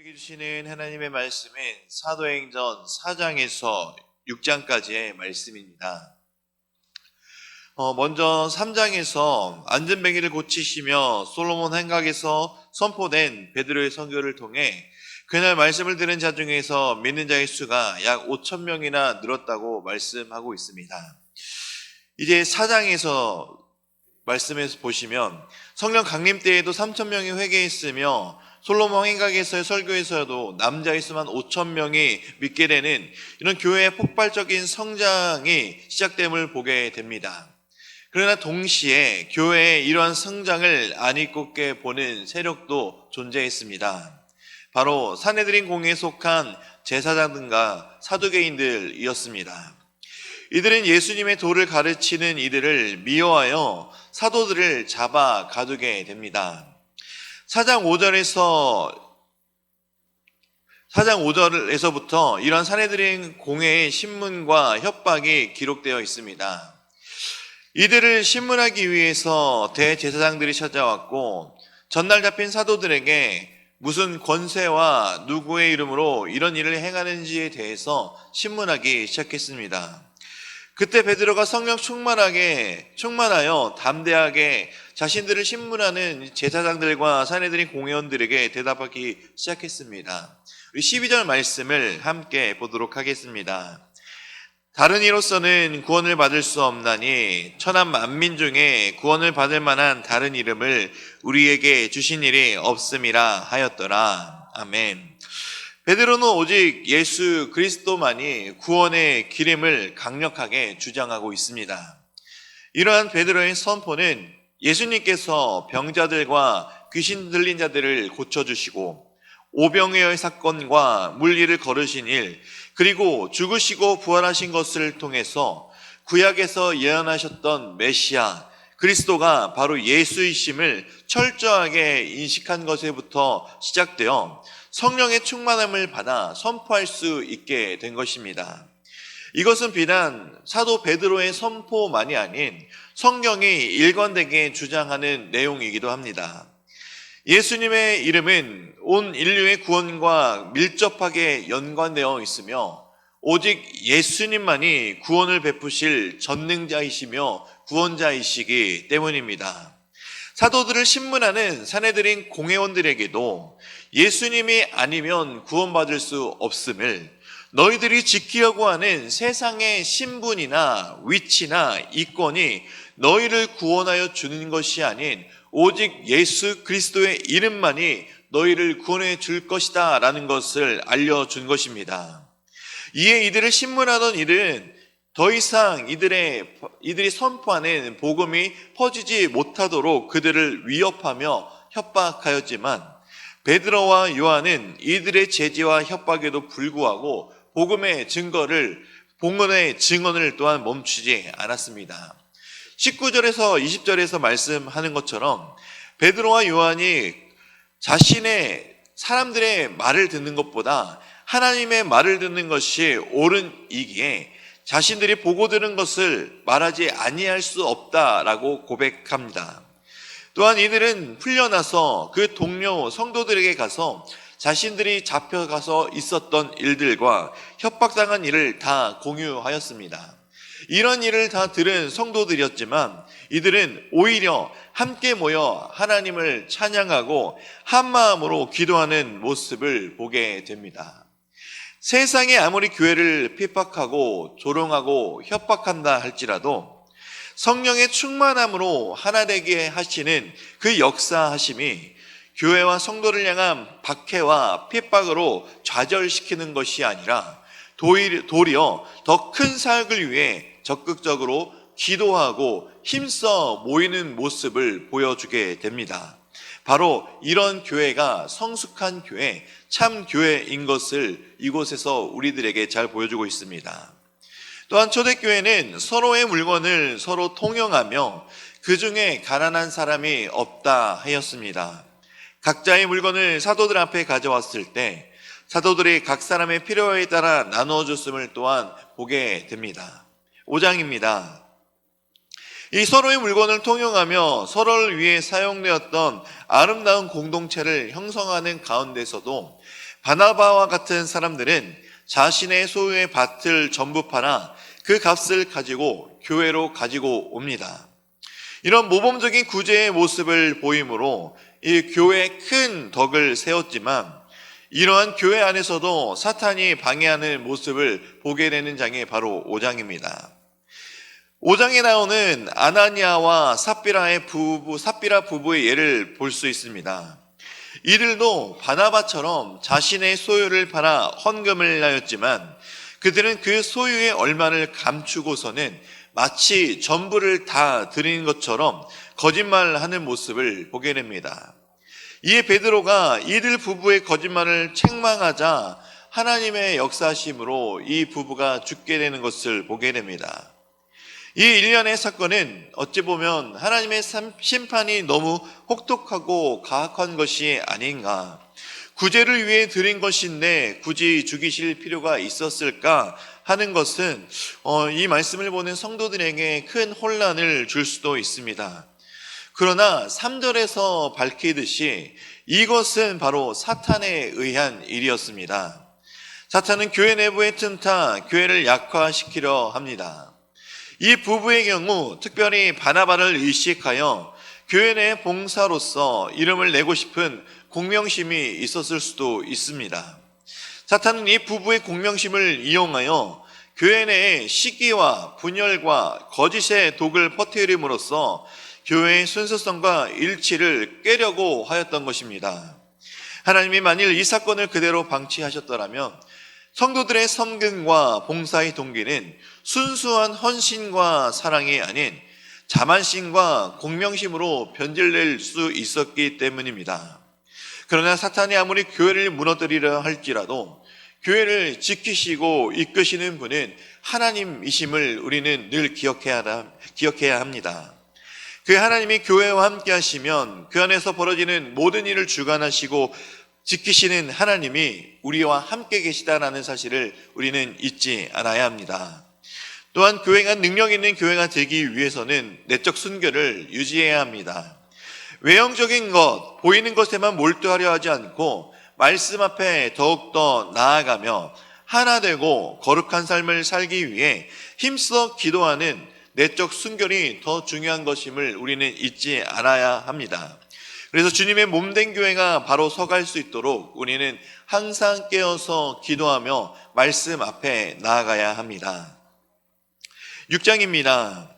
우리에게 주시는 하나님의 말씀은 사도행전 4장에서 6장까지의 말씀입니다. 먼저 3장에서 안전뱅이를 고치시며 솔로몬 행각에서 선포된 베드로의 선교를 통해 그날 말씀을 들은 자 중에서 믿는 자의 수가 약 5천 명이나 늘었다고 말씀하고 있습니다. 이제 4장에서 말씀에서 보시면 성령 강림 때에도 3천 명이 회개했으며 솔로몬 행각에서의 설교에서도 남자의 수만 5천 명이 믿게 되는 이런 교회의 폭발적인 성장이 시작됨을 보게 됩니다. 그러나 동시에 교회의 이러한 성장을 안입곱게 보는 세력도 존재했습니다. 바로 산헤드린 공회에 속한 제사장들과 사두개인들이었습니다. 이들은 예수님의 도를 가르치는 이들을 미워하여 사도들을 잡아 가두게 됩니다. 4장 5절에서부터 이런 산헤드린 공회의 신문과 협박이 기록되어 있습니다. 이들을 신문하기 위해서 대제사장들이 찾아왔고 전날 잡힌 사도들에게 무슨 권세와 누구의 이름으로 이런 일을 행하는지에 대해서 신문하기 시작했습니다. 그때 베드로가 성령 충만하여 담대하게 자신들을 신문하는 제사장들과 산헤드린 공회원들에게 대답하기 시작했습니다. 12절 말씀을 함께 보도록 하겠습니다. 다른 이로서는 구원을 받을 수 없나니 천한 만민 중에 구원을 받을 만한 다른 이름을 우리에게 주신 일이 없음이라 하였더라. 아멘. 베드로는 오직 예수 그리스도만이 구원의 길임을 강력하게 주장하고 있습니다. 이러한 베드로의 선포는 예수님께서 병자들과 귀신 들린 자들을 고쳐주시고 오병이어의 사건과 물리를 걸으신 일, 그리고 죽으시고 부활하신 것을 통해서 구약에서 예언하셨던 메시아 그리스도가 바로 예수이심을 철저하게 인식한 것에부터 시작되어 성령의 충만함을 받아 선포할 수 있게 된 것입니다. 이것은 비단 사도 베드로의 선포만이 아닌 성경이 일관되게 주장하는 내용이기도 합니다. 예수님의 이름은 온 인류의 구원과 밀접하게 연관되어 있으며 오직 예수님만이 구원을 베푸실 전능자이시며 구원자이시기 때문입니다. 사도들을 신문하는 산헤드린 공회원들에게도 예수님이 아니면 구원받을 수 없음을, 너희들이 지키려고 하는 세상의 신분이나 위치나 이권이 너희를 구원하여 주는 것이 아닌 오직 예수 그리스도의 이름만이 너희를 구원해 줄 것이다 라는 것을 알려준 것입니다. 이에 이들을 신문하던 일은 더 이상 이들이 선포하는 복음이 퍼지지 못하도록 그들을 위협하며 협박하였지만 베드로와 요한은 이들의 제지와 협박에도 불구하고 복음의 증언을 또한 멈추지 않았습니다. 19절에서 20절에서 말씀하는 것처럼 베드로와 요한이 자신의 사람들의 말을 듣는 것보다 하나님의 말을 듣는 것이 옳은이기에 자신들이 보고 들은 것을 말하지 아니할 수 없다라고 고백합니다. 또한 이들은 풀려나서 그 동료 성도들에게 가서 자신들이 잡혀가서 있었던 일들과 협박당한 일을 다 공유하였습니다. 이런 일을 다 들은 성도들이었지만 이들은 오히려 함께 모여 하나님을 찬양하고 한마음으로 기도하는 모습을 보게 됩니다. 세상이 아무리 교회를 핍박하고 조롱하고 협박한다 할지라도 성령의 충만함으로 하나 되게 하시는 그 역사하심이 교회와 성도를 향한 박해와 핍박으로 좌절시키는 것이 아니라 도리어 더 큰 사역을 위해 적극적으로 기도하고 힘써 모이는 모습을 보여주게 됩니다. 바로 이런 교회가 성숙한 교회, 참 교회인 것을 이곳에서 우리들에게 잘 보여주고 있습니다. 또한 초대교회는 서로의 물건을 서로 통용하며 그 중에 가난한 사람이 없다 하였습니다. 각자의 물건을 사도들 앞에 가져왔을 때 사도들이 각 사람의 필요에 따라 나누어 줬음을 또한 보게 됩니다. 5장입니다. 이 서로의 물건을 통용하며 서로를 위해 사용되었던 아름다운 공동체를 형성하는 가운데서도 바나바와 같은 사람들은 자신의 소유의 밭을 전부 팔아 그 값을 가지고 교회로 가지고 옵니다. 이런 모범적인 구제의 모습을 보이므로 이 교회에 큰 덕을 세웠지만, 이러한 교회 안에서도 사탄이 방해하는 모습을 보게 되는 장이 바로 5장입니다. 5장에 나오는 아나니아와 삽비라 부부의 예를 볼 수 있습니다. 이들도 바나바처럼 자신의 소유를 팔아 헌금을 하였지만, 그들은 그 소유의 얼마를 감추고서는 마치 전부를 다 드린 것처럼 거짓말하는 모습을 보게 됩니다. 이에 베드로가 이들 부부의 거짓말을 책망하자 하나님의 역사심으로 이 부부가 죽게 되는 것을 보게 됩니다. 이 일련의 사건은 어찌 보면 하나님의 심판이 너무 혹독하고 가혹한 것이 아닌가, 구제를 위해 드린 것인데 굳이 죽이실 필요가 있었을까 하는 것은 이 말씀을 보는 성도들에게 큰 혼란을 줄 수도 있습니다. 그러나 3절에서 밝히듯이 이것은 바로 사탄에 의한 일이었습니다. 사탄은 교회 내부에 틈타 교회를 약화시키려 합니다. 이 부부의 경우 특별히 바나바를 의식하여 교회 내 봉사로서 이름을 내고 싶은 공명심이 있었을 수도 있습니다. 사탄은 이 부부의 공명심을 이용하여 교회 내에 시기와 분열과 거짓의 독을 퍼뜨림으로써 교회의 순수성과 일치를 깨려고 하였던 것입니다. 하나님이 만일 이 사건을 그대로 방치하셨더라면 성도들의 섬김과 봉사의 동기는 순수한 헌신과 사랑이 아닌 자만심과 공명심으로 변질될 수 있었기 때문입니다. 그러나 사탄이 아무리 교회를 무너뜨리려 할지라도 교회를 지키시고 이끄시는 분은 하나님이심을 우리는 늘 기억해야 합니다. 그 하나님이 교회와 함께 하시면 그 안에서 벌어지는 모든 일을 주관하시고 지키시는 하나님이 우리와 함께 계시다라는 사실을 우리는 잊지 않아야 합니다. 또한 교회가 능력 있는 교회가 되기 위해서는 내적 순결을 유지해야 합니다. 외형적인 것, 보이는 것에만 몰두하려 하지 않고 말씀 앞에 더욱더 나아가며 하나 되고 거룩한 삶을 살기 위해 힘써 기도하는 내적 순결이 더 중요한 것임을 우리는 잊지 않아야 합니다. 그래서 주님의 몸된 교회가 바로 서갈 수 있도록 우리는 항상 깨어서 기도하며 말씀 앞에 나아가야 합니다. 6장입니다.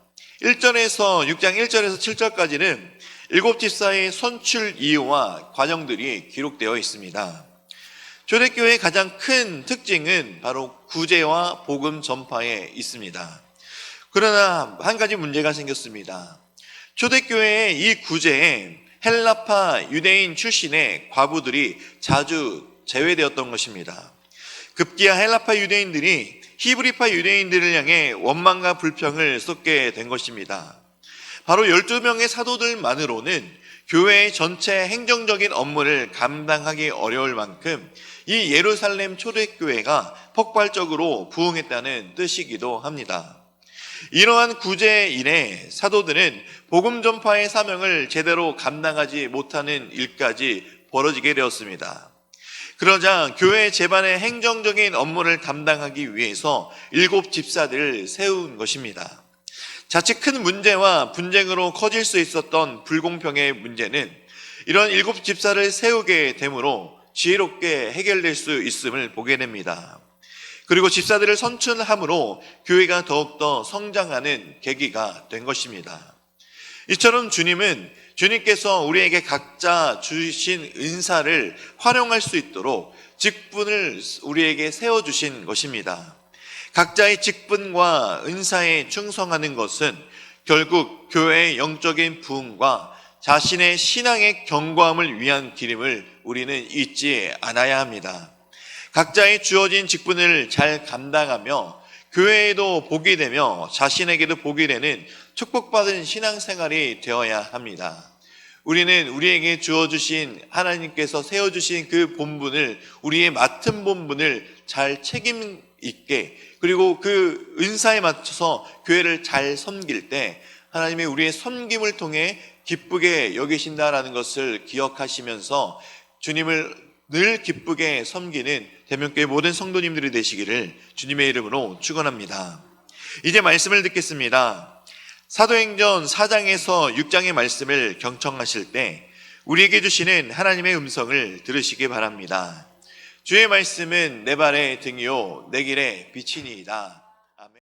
6장 1절에서 7절까지는 7집사의 선출 이유와 과정들이 기록되어 있습니다. 초대교회의 가장 큰 특징은 바로 구제와 복음 전파에 있습니다. 그러나 한 가지 문제가 생겼습니다. 초대교회의 이 구제에 헬라파 유대인 출신의 과부들이 자주 제외되었던 것입니다. 급기야 헬라파 유대인들이 히브리파 유대인들을 향해 원망과 불평을 쏟게 된 것입니다. 바로 12명의 사도들만으로는 교회의 전체 행정적인 업무를 감당하기 어려울 만큼 이 예루살렘 초대교회가 폭발적으로 부흥했다는 뜻이기도 합니다. 이러한 구제 일에 사도들은 복음 전파의 사명을 제대로 감당하지 못하는 일까지 벌어지게 되었습니다. 그러자 교회 재반의 행정적인 업무를 담당하기 위해서 7집사들을 세운 것입니다. 자칫 큰 문제와 분쟁으로 커질 수 있었던 불공평의 문제는 이런 7집사를 세우게 되므로 지혜롭게 해결될 수 있음을 보게 됩니다. 그리고 집사들을 선출함으로 교회가 더욱더 성장하는 계기가 된 것입니다. 이처럼 주님께서 우리에게 각자 주신 은사를 활용할 수 있도록 직분을 우리에게 세워주신 것입니다. 각자의 직분과 은사에 충성하는 것은 결국 교회의 영적인 부흥과 자신의 신앙의 견고함을 위한 길임을 우리는 잊지 않아야 합니다. 각자의 주어진 직분을 잘 감당하며 교회에도 복이 되며 자신에게도 복이 되는 축복받은 신앙생활이 되어야 합니다. 우리는 우리에게 주어주신 하나님께서 세워주신 그 본분을, 우리의 맡은 본분을 잘 책임 있게, 그리고 그 은사에 맞춰서 교회를 잘 섬길 때 하나님이 우리의 섬김을 통해 기쁘게 여기신다라는 것을 기억하시면서 주님을 늘 기쁘게 섬기는 대명교회 모든 성도님들이 되시기를 주님의 이름으로 축원합니다. 이제 말씀을 듣겠습니다. 사도행전 4장에서 6장의 말씀을 경청하실 때 우리에게 주시는 하나님의 음성을 들으시기 바랍니다. 주의 말씀은 내 발의 등이요 내 길의 빛이니이다.